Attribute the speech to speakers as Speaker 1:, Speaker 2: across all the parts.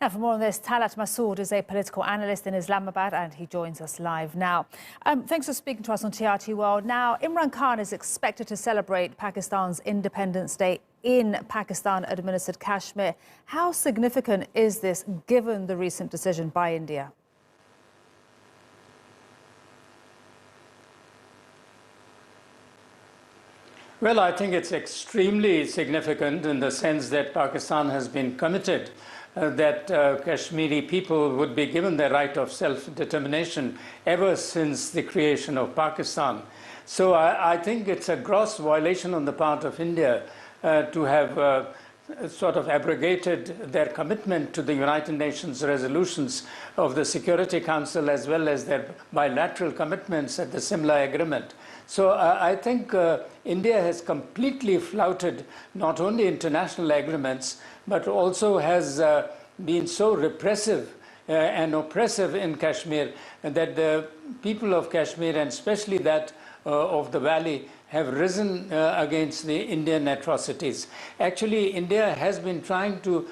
Speaker 1: Now, for more on this, Talat Masood is a political analyst in Islamabad, and he joins us live now. Thanks for speaking to us on TRT World. Now, Imran Khan is expected to celebrate Pakistan's Independence Day in Pakistan-administered Kashmir. How significant is this, given the recent decision by India?
Speaker 2: Well, I think it's extremely significant in the sense that Pakistan has been committed that Kashmiri people would be given the right of self-determination ever since the creation of Pakistan. So I think it's a gross violation on the part of India to have sort of abrogated their commitment to the United Nations resolutions of the Security Council, as well as their bilateral commitments at the Simla Agreement. So I think India has completely flouted not only international agreements, but also has been so repressive and oppressive in Kashmir that the people of Kashmir, and especially that of the valley, have risen against the Indian atrocities. Actually, India has been trying to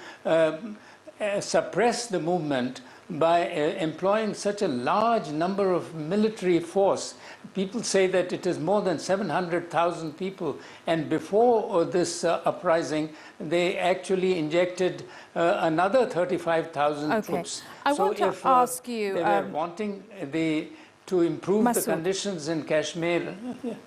Speaker 2: suppress the movement by employing such a large number of military force. People say that it is more than 700,000 people. And before this uprising, they actually injected another 35,000 troops.
Speaker 1: I want to ask you...
Speaker 2: They were wanting to improve the conditions in Kashmir.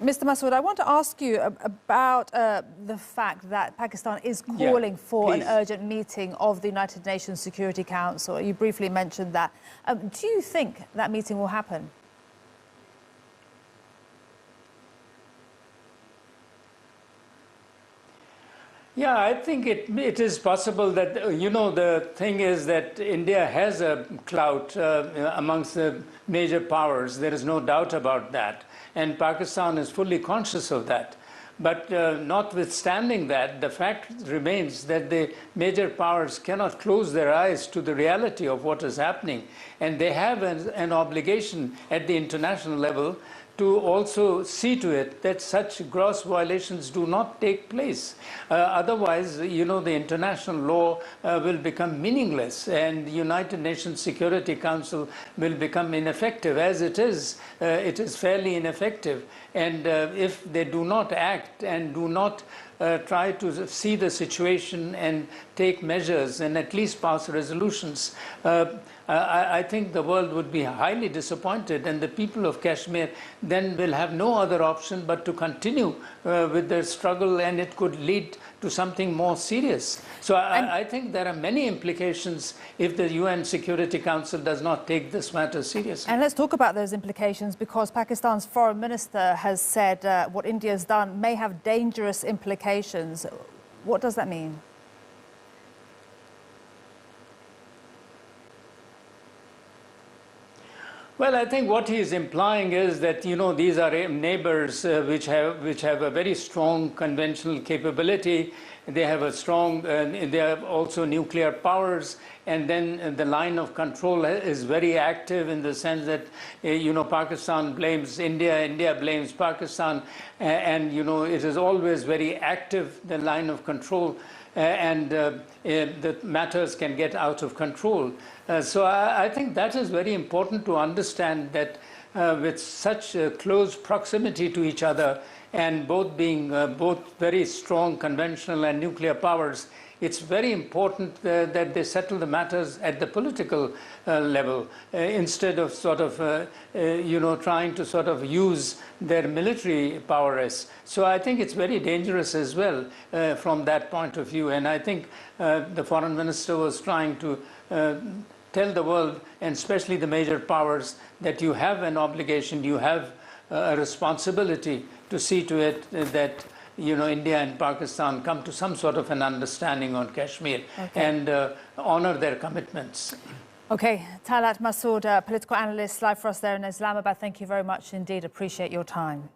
Speaker 1: Mr. Masood, I want to ask you about the fact that Pakistan is calling for an urgent meeting of the United Nations Security Council. You briefly mentioned that. Do you think that meeting will happen?
Speaker 2: Yeah, I think it is possible that, the thing is that India has a clout amongst the major powers. There is no doubt about that. And Pakistan is fully conscious of that. But notwithstanding that, the fact remains that the major powers cannot close their eyes to the reality of what is happening. And they have an obligation at the international level to also see to it that such gross violations do not take place. Otherwise, the international law will become meaningless, and the United Nations Security Council will become ineffective. As it is fairly ineffective. And if they do not act and do not try to see the situation and take measures and at least pass resolutions, I think the world would be highly disappointed, and the people of Kashmir then will have no other option but to continue with their struggle, and it could lead to something more serious. So I think there are many implications if the UN Security Council does not take this matter seriously.
Speaker 1: And let's talk about those implications, because Pakistan's foreign minister has said what India has done may have dangerous implications. What does that mean?
Speaker 2: Well, I think what he is implying is that, these are neighbors which have a very strong conventional capability. They have they have also nuclear powers, and then the line of control is very active in the sense that, Pakistan blames India, India blames Pakistan, and, it is always very active, the line of control. And the matters can get out of control. So I think that is very important to understand, that with such close proximity to each other, and both being both very strong conventional and nuclear powers, it's very important that they settle the matters at the political level instead of trying to use their military prowess. So I think it's very dangerous as well from that point of view. And I think the foreign minister was trying to tell the world, and especially the major powers, that you have an obligation, you have a responsibility to see to it that India and Pakistan come to some sort of an understanding on Kashmir and honor their commitments.
Speaker 1: Okay, Talat Masood, political analyst, live for us there in Islamabad. Thank you very much indeed. Appreciate your time.